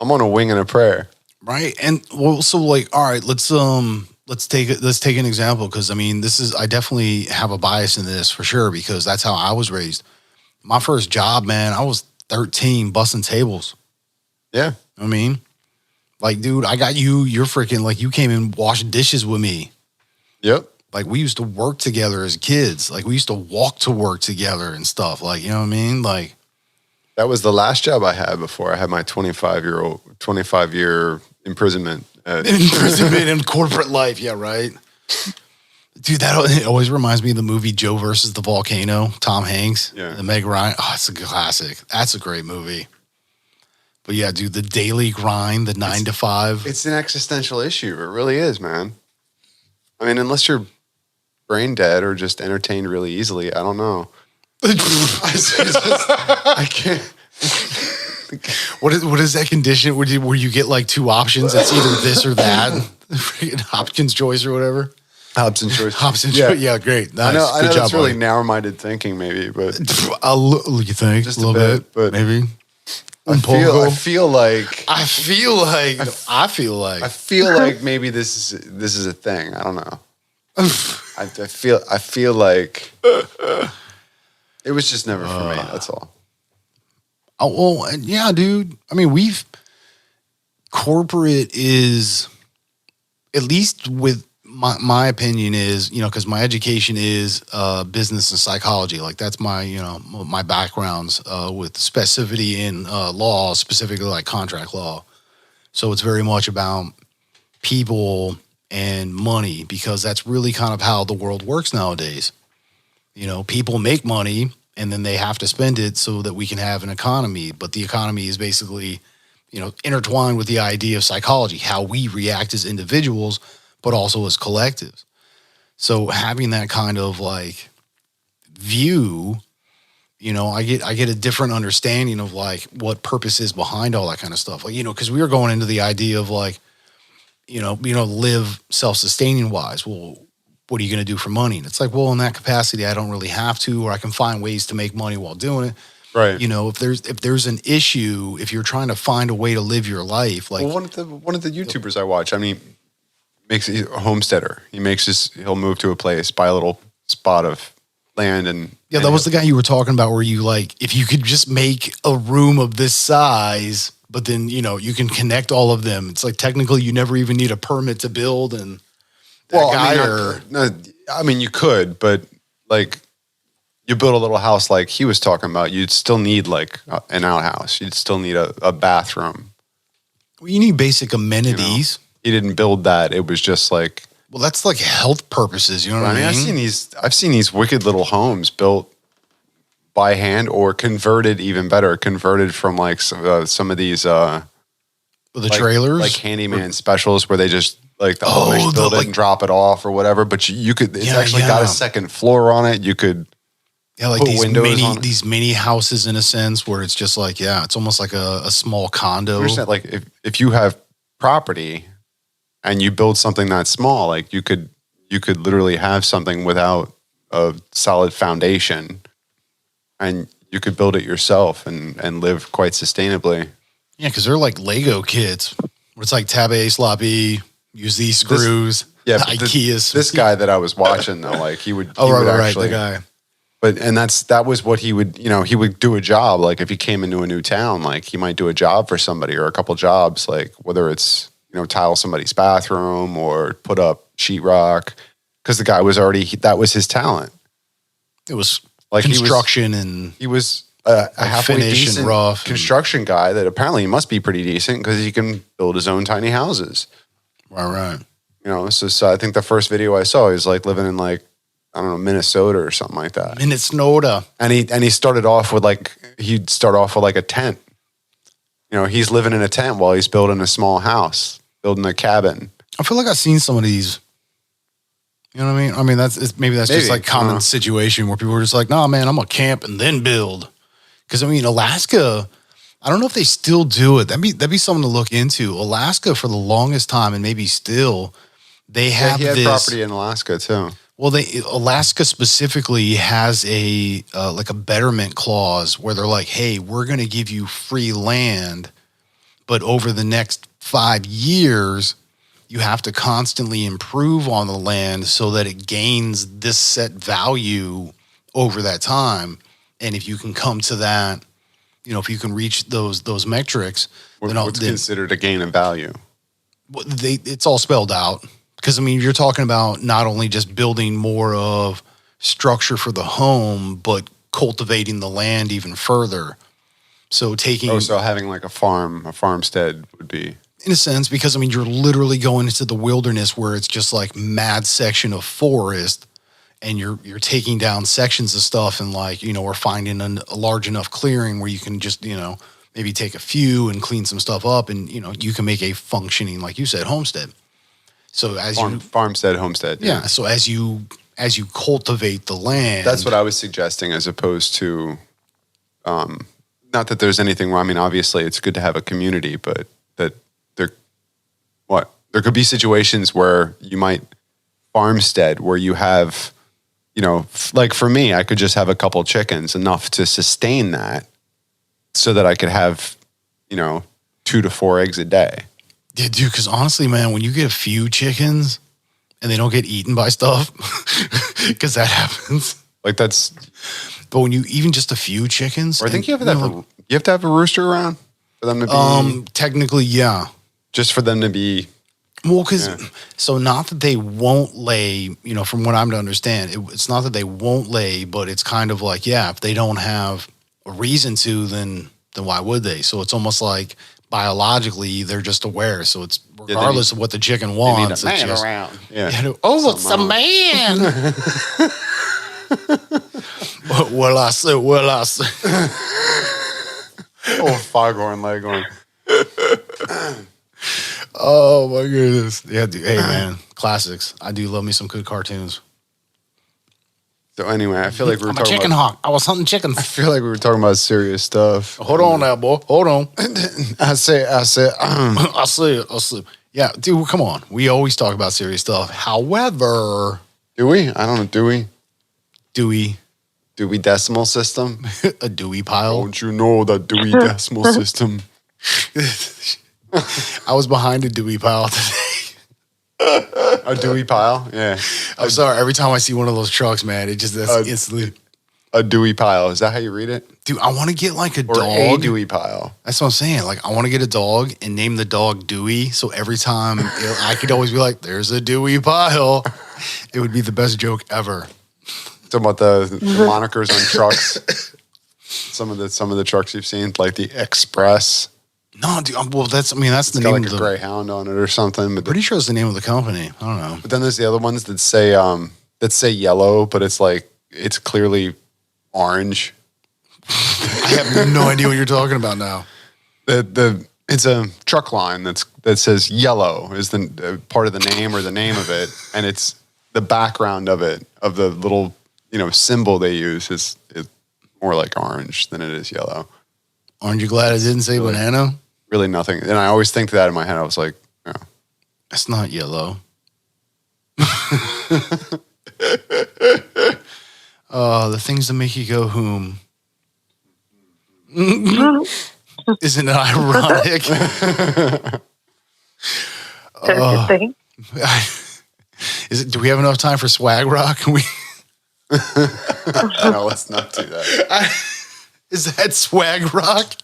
I'm on a wing and a prayer. Right. And well, so like, all right, let's take an example. Cause I mean, I definitely have a bias in this for sure, because that's how I was raised. My first job, man, I was 13 bussing tables. Yeah. I mean, like, dude, I got you're freaking like, you came and washed dishes with me. Yep. Like we used to work together as kids. Like we used to walk to work together and stuff. Like, you know what I mean? Like that was the last job I had before I had my 25-year imprisonment. Imprisonment in corporate life. Yeah. Right. Dude, it always reminds me of the movie Joe versus the Volcano, Tom Hanks, and Meg Ryan. Oh, it's a classic. That's a great movie. But yeah, dude, the daily grind, the 9 to 5. It's an existential issue. It really is, man. I mean, unless you're brain dead or just entertained really easily, I don't know. I can't. What is that condition where you get like two options? It's either this or that. Hopkins choice or whatever. Hobson's choice. Choice. Yeah, great. Nice. I know Good job, that's really buddy. narrow-minded thinking, maybe, but you think just a little bit, but maybe. I feel like maybe this is a thing. I don't know. I feel like it was just never for me. That's all. Oh, well, yeah, dude. I mean, corporate is, at least with my opinion is, because my education is business and psychology. Like that's my, my backgrounds with specificity in law, specifically like contract law. So it's very much about people and money, because that's really kind of how the world works nowadays. People make money and then they have to spend it so that we can have an economy. But the economy is basically, intertwined with the idea of psychology, how we react as individuals, but also as collectives. So having that kind of like view, I get a different understanding of like what purpose is behind all that kind of stuff. Like, because we were going into the idea of like, live self-sustaining wise. Well, what are you going to do for money? And it's like, well, in that capacity, I don't really have to, or I can find ways to make money while doing it. Right. If there's an issue, if you're trying to find a way to live your life, like one of the YouTubers I watch, I mean, he's a homesteader. He'll move to a place, buy a little spot of land, and that was the guy you were talking about, where you like, if you could just make a room of this size, but then you can connect all of them. It's like technically you never even need a permit to build. And I mean, you could, but like you build a little house like he was talking about, you'd still need like an outhouse. You'd still need a bathroom. Well, you need basic amenities. He didn't build that. It was just like, well, that's like health purposes. You know what I mean? I've seen these wicked little homes built by hand or converted, even better, converted from like some of these the trailers, like handyman specials, where they just like the owners build it and drop it off or whatever. But you could, it's actually got a second floor on it. You could like these mini houses in a sense, where it's just like it's almost like a small condo. Understand? Like if you have property and you build something that small, like you could literally have something without a solid foundation, and you could build it yourself and live quite sustainably. Yeah, because they're like Lego kits. It's like tab A, slot B, use these screws. IKEA's. This guy that I was watching though, like he would. Right, the guy. But that was what he would. He would do a job. Like if he came into a new town, like he might do a job for somebody or a couple jobs, like whether it's tile somebody's bathroom or put up sheetrock, because the guy was that was his talent. It was like construction, he was a halfway finish decent and rough construction guy that apparently he must be pretty decent because he can build his own tiny houses. Right. So I think the first video I saw, he was like living in like, I don't know, Minnesota or something like that. Minnesota. And he started off with he'd start off with like a tent. He's living in a tent while he's building a small house, building a cabin. I feel like I've seen some of these. You know what I mean? I mean, maybe that's just like common situation where people are just like, nah, man, I'm gonna camp and then build. Because I mean, Alaska, I don't know if they still do it. That'd be something to look into. Alaska, for the longest time, and maybe still, they have he had this property in Alaska too. Well, Alaska specifically has a like a betterment clause where they're like, hey, we're going to give you free land, but over the next 5 years, you have to constantly improve on the land so that it gains this set value over that time. And if you can come to that, if you can reach those metrics, what's considered a gain in value? It's all spelled out. Because, I mean, you're talking about not only just building more of structure for the home, but cultivating the land even further. So so having like a farmstead would be. In a sense, because, I mean, you're literally going into the wilderness where it's just like mad section of forest, and you're taking down sections of stuff and like, we're finding a large enough clearing where you can just, maybe take a few and clean some stuff up and, you can make a functioning, like you said, homestead. So as farmstead, homestead. Yeah. So as you cultivate the land. That's what I was suggesting, as opposed to, not that there's anything wrong. I mean, obviously it's good to have a community, but there could be situations where you might farmstead where you have, like for me, I could just have a couple chickens, enough to sustain that, so that I could have 2 to 4 eggs a day. Yeah, dude, because honestly, man, when you get a few chickens and they don't get eaten by stuff, because that happens. Like that's. But when you even just a few chickens, Or I think you have to have a rooster around for them to be. Technically, yeah. Just for them to be. Well, because so not that they won't lay, from what I'm to understand, it's not that they won't lay, but it's kind of like, if they don't have a reason to, then why would they? So it's almost like biologically they're just aware. So it's regardless of what the chicken wants. They need a man around. Yeah. It's a man. Well, I say. Oh, foghorn leghorn. Oh my goodness. Yeah, dude. Hey man, classics. I do love me some good cartoons. So anyway, I feel like we were I'm a talking chicken about. hawk. I was hunting chickens. I feel like we were talking about serious stuff. Hold on now, boy. Hold on. I say. I see it. Yeah, dude, come on. We always talk about serious stuff. However, Do we? I don't know. Do we? Dewey, Dewey Decimal System? a Dewey pile. Don't you know the Dewey Decimal System? I was behind a Dewey pile today. A Dewey pile? Yeah. I'm sorry. Every time I see one of those trucks, man, it just instantly. A Dewey pile. Is that how you read it? Dude, I want to get like a Or dog. a Dewey pile. That's what I'm saying. Like, I want to get a dog and name the dog Dewey. So every time I could always be like, there's a Dewey pile. It would be the best joke ever. Talking about the monikers on trucks. Some of the trucks you've seen, like the Express. No, dude. Well, that's the It's name got of like a the. Greyhound on it or something. But Pretty sure it's the name of the company. I don't know. But then there's the other ones that say yellow, but it's clearly orange. I have no idea what you're talking about now. It's a truck line that says yellow is the part of the name or the name of it, and it's the background of it, of the little symbol they use is more like orange than it is yellow. Aren't you glad I didn't say banana? Really nothing. And I always think that in my head. I was like, It's not yellow. The things that make you go whom. Isn't it ironic? Interesting. Do we have enough time for swag rock? Can we? no, let's not do that. Is that swag rock?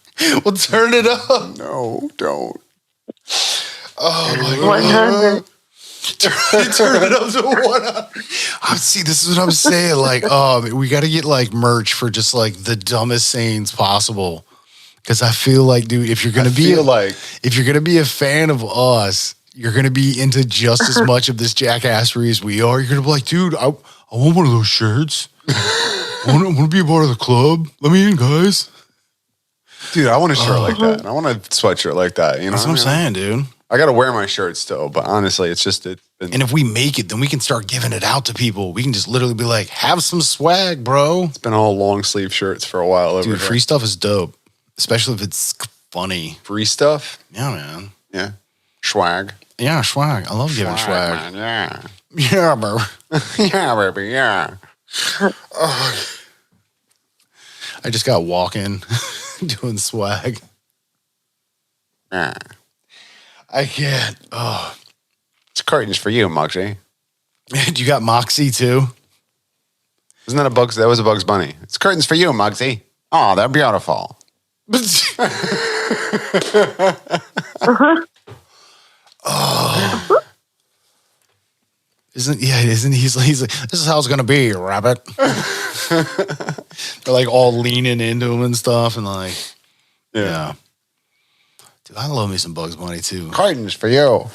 We'll turn it up. No, don't. Oh my God. 100. Turn it up to 100. See, this is what I'm saying. Like, we got to get like merch for just like the dumbest sayings possible. Because I feel like, dude, if you're gonna be a fan of us, you're gonna be into just as much of this jackassery as we are. You're gonna be like, dude, I want one of those shirts. I want to be a part of the club. Let me in, guys. Dude, I want a shirt like that. I want a sweatshirt like that. That's what I'm saying, dude. I got to wear my shirt still, but honestly, it's been. And if we make it, then we can start giving it out to people. We can just literally be like, have some swag, bro. It's been all long sleeve shirts for a while. Over Dude, here. free stuff is dope, especially if it's funny. Free stuff? Yeah, man. Yeah. Swag. Yeah, swag. I love giving swag. Man, yeah. Yeah, bro. Yeah, baby, yeah. I just got walking, doing swag. Yeah. I can't. Oh. It's curtains for you, Muggsy. You got Moxie too? Isn't that that was a Bugs Bunny. It's curtains for you, Muggsy. Oh, they're beautiful. Oh. Isn't he's like, this is how it's gonna be, rabbit. They're like all leaning into him and stuff, and like, yeah. Dude, I love me some Bugs Bunny too. Curtains for you.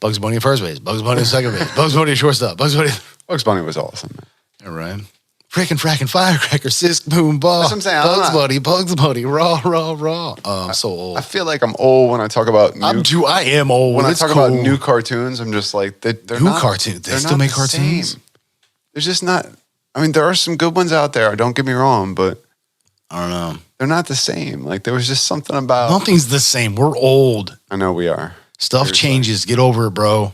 Bugs Bunny at first base, Bugs Bunny at second base, Bugs Bunny at shortstop, Bugs Bunny. Bugs Bunny was awesome. All right. Frickin' firecracker, sisk, boom, ball. That's what I'm saying. Bugs Bunny, raw. I'm so old. I feel like I'm old when I talk about I am old. When I it's talk cool. about new cartoons, I'm just like, they're new not cartoons. They they're still not make the cartoons. same. There's just not. I mean, there are some good ones out there. Don't get me wrong, but I don't know. they're not the same. Like there was just something about. Nothing's the same. We're old. I know we are. Stuff Seriously. changes. Get over it, bro.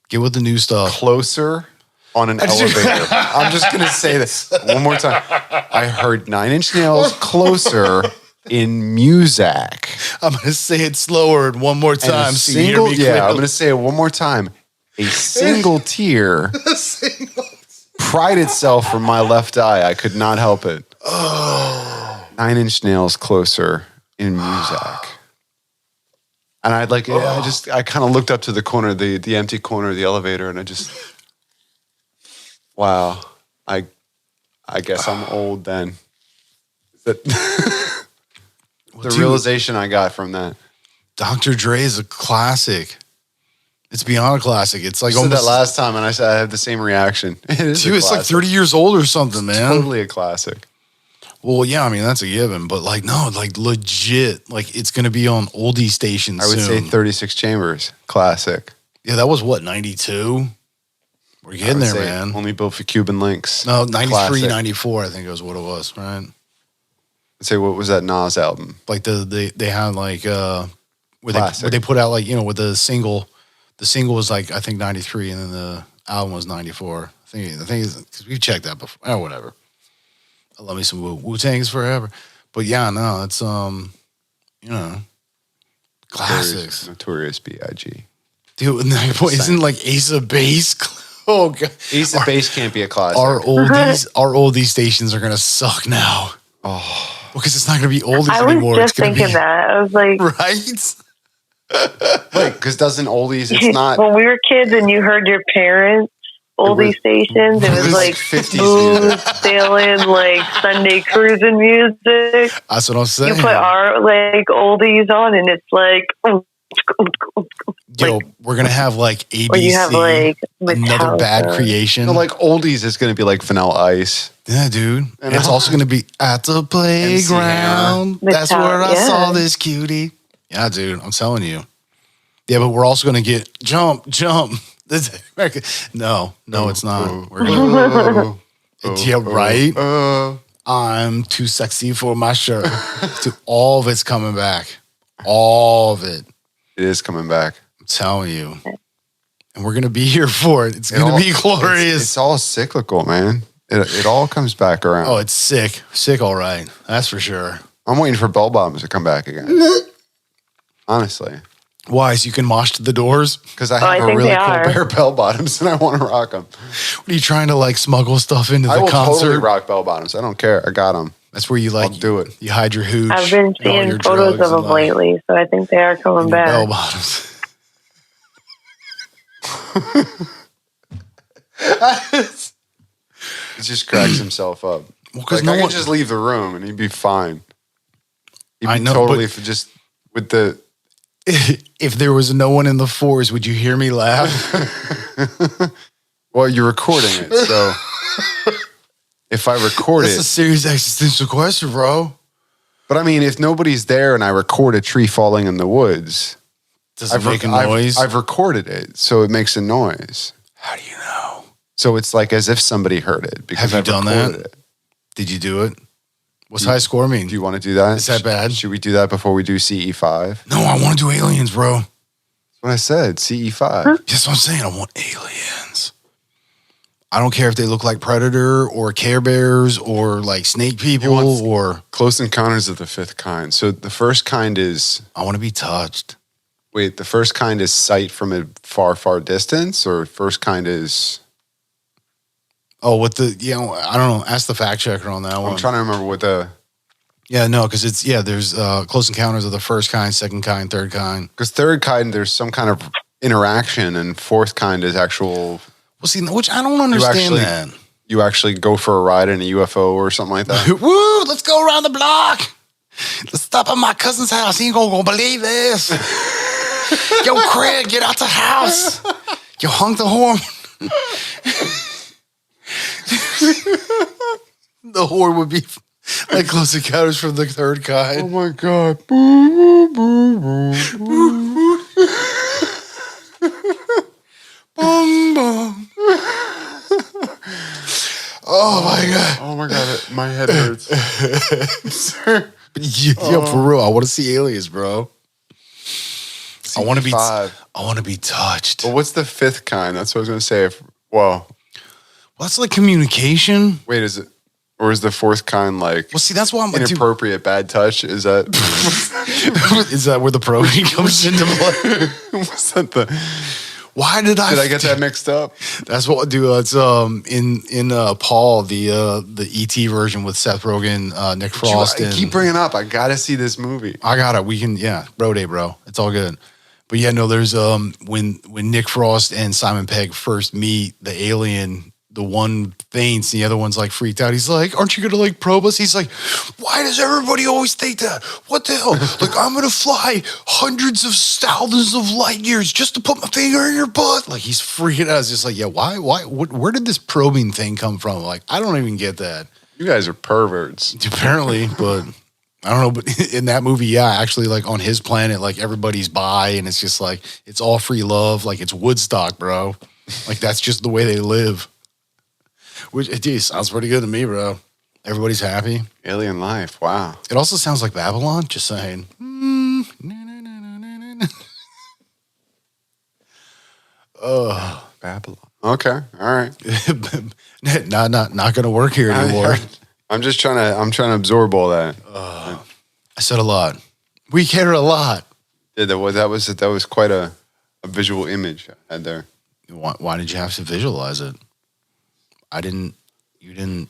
Get with the new stuff. Closer on an elevator. I'm just gonna say this one more time. I heard 9 Inch Nails closer in Muzak. I'm going to say it slower one more time. And So you hear me I'm clearly. going to say it one more time. A single tear pried itself from my left eye. I could not help it. Oh. 9 Inch Nails closer in Muzak. And I'd like, I kind of looked up to the corner, the empty corner of the elevator, and I just, wow, I guess I'm old then. The realization I got from that. Dr. Dre is a classic. It's beyond a classic. It's like I said almost that last time, and I said I had the same reaction. Dude, it's like 30 years old or something, man. Totally a classic. Well, yeah, I mean, that's a given. But like, no, like legit. Like it's going to be on oldie stations I would soon. say 36 Chambers. Classic. Yeah, that was what, 92? We're getting there, man. Only built for Cuban links. No, 93, Classic. 94, I think was what it was, right? I'd say, what was that Nas album? Like they had like where Classic. they put out like, with the single was like I think 93 and then the album was 94. The thing is, because we've checked that before. Oh, whatever. I love me some Wu-Tang's forever. But yeah, no, it's classics. Notorious B.I.G. Dude, isn't like Ace of Base? Oh god. Ace of Base can't be a classic. Our oldies stations are gonna suck now. Oh. Because it's not gonna be oldies anymore. I was just thinking that. I was like, right? Wait, because doesn't oldies, it's not. When we were kids and you heard your parents' oldie stations, it was like 50s smooth sailing, like Sunday cruising music. That's what I'm saying. You put our like oldies on and it's like, yo, we're gonna have like ABC. or you have like another bad creation. No, like oldies is going to be like Vanilla Ice. Yeah, dude. And it's also gonna be at the playground. That's where I saw this cutie. Yeah, dude, I'm telling you. Yeah, but we're also gonna get jump. No, it's not. We're gonna, yeah, right. I'm too sexy for my shirt. Dude, all of it's coming back. All of it. It is coming back. I'm telling you. And we're gonna be here for it. It's gonna be glorious. It's all cyclical, man. It all comes back around. Oh, it's sick. Sick, all right. That's for sure. I'm waiting for bell bottoms to come back again. Honestly. Why? So you can mosh to the doors? Because I have a really cool pair of bell bottoms and I want to rock them. What are you trying to like smuggle stuff into the concert? I will totally rock bell bottoms. I don't care. I got them. That's where you like I'll do it. You hide your hooch. I've been seeing photos of them lately, so I think they are coming back. Bell bottoms. He just cracks himself up. Well, because I could just leave the room and he'd be fine. He'd be totally just with the. If there was no one in the force, would you hear me laugh? Well, you're recording it, so if I record That's a serious existential question, bro. But I mean, if nobody's there and I record a tree falling in the woods, does it make a noise? I've recorded it, so it makes a noise. How do you know? So it's like as if somebody heard it. Because Have you done that? Did you do it? What's high score mean? Do you want to do that? Is that bad? Should we do that before we do CE5? No, I want to do aliens, bro. That's what I said, CE5. That's what I'm saying. I want aliens. I don't care if they look like Predator or Care Bears or like snake people or... Close Encounters of the Fifth Kind. So the first kind is... I want to be touched. Wait, the first kind is sight from a far, far distance, or first kind is... Oh, what the... I don't know. Ask the fact checker on that one. I'm trying to remember what the... Yeah, no, because it's... Yeah, there's Close Encounters of the first kind, second kind, third kind. Because third kind, there's some kind of interaction, and fourth kind is actual... Well, see, which I don't understand that. You actually go for a ride in a UFO or something like that? Woo, let's go around the block. Let's stop at my cousin's house. He ain't gonna believe this. Yo, Craig, get out the house. Yo, honk the horn. The horn would be like Close Encounters from the Third Kind. Oh my God. Boo, boo, boo, boo. Boom, boom. Oh my God. Oh my God. My head hurts. Yo, for real, I want to see aliens, bro. I want to be touched. Well, what's the fifth kind? That's what I was going to say. Well, that's like communication. Wait, is it? Or is the fourth kind like Well, see, that's why I'm like, dude, inappropriate bad touch? Is that is that where the probing comes into play? was that the? Why Did I get that mixed up? That's what, dude. It's in Paul, the ET version with Seth Rogen, Nick Frost. I keep bringing up. I gotta see this movie. I got it. We can, yeah, bro day, bro. It's all good. But yeah, no, there's when Nick Frost and Simon Pegg first meet, the alien, the one faints, and the other one's like freaked out. He's like, "Aren't you gonna like probe us?" He's like, "Why does everybody always think that? What the hell? Like, I'm gonna fly hundreds of thousands of light years just to put my finger in your butt." Like, he's freaking out. It's just like, yeah, why? Where did this probing thing come from? Like, I don't even get that. You guys are perverts. Apparently, but I don't know. But in that movie, yeah, actually, like on his planet, like everybody's bi, and it's just like it's all free love. Like it's Woodstock, bro. Like that's just the way they live. Which, geez, sounds pretty good to me, bro. Everybody's happy. Alien life. Wow. It also sounds like Babylon. Just saying. Oh, Babylon. Okay. All right. not gonna work here anymore. I'm trying to absorb all that. I said a lot. We care a lot. Yeah, that was quite a visual image I had there. Why did you have to visualize it? I didn't. You didn't.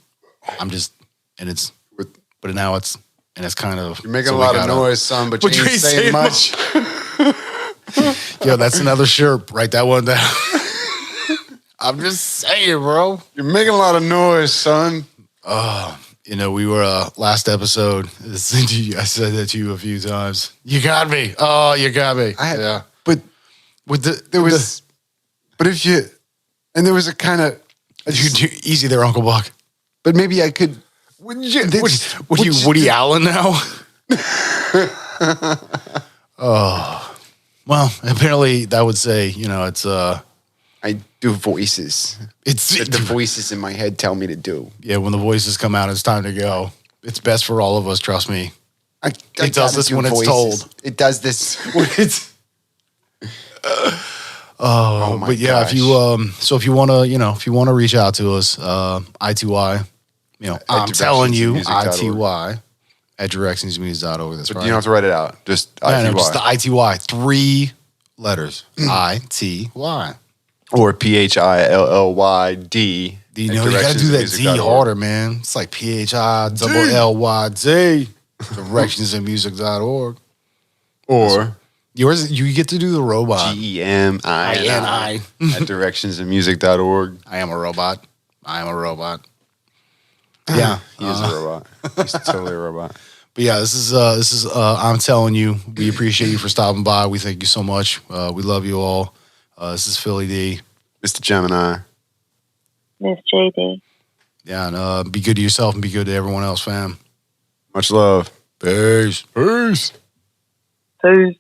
I'm just. And it's. But now it's. And it's kind of. You're making a lot of noise, son, but you ain't saying much. Yo, that's another shirt. Write that one down. I'm just saying, bro. You're making a lot of noise, son. We were last episode. I said that to you a few times. You got me. Oh, you got me. Yeah. But with there was a kind of easy there, Uncle Buck. But maybe I could. What you Woody Allen now? Oh, well, apparently that would say, it's I do voices. It's that the voices in my head tell me to do. Yeah, when the voices come out, it's time to go. It's best for all of us, trust me. It does this when it's told. It does this when it's. But yeah, gosh. if you want to reach out to us, I2Y, I'm telling you, ITY at directionsmusic.org. That's But right. you don't have to write it out. Just Yeah, ITY. no, just the ITY, 3 letters, ITY. Or PHILLYD. You gotta do that Z harder, man. It's like PHILLYD, directionsmusic.org. Or Yours, you get to do the robot. GEMINI at directionsandmusic.org. I am a robot. Yeah, He is a robot. He's totally a robot. But yeah, this is I'm telling you, we appreciate you for stopping by. We thank you so much. We love you all. This is Philly D. Mr. Gemini. Miss JD. Yeah, and be good to yourself and be good to everyone else, fam. Much love. Peace. Peace. Peace.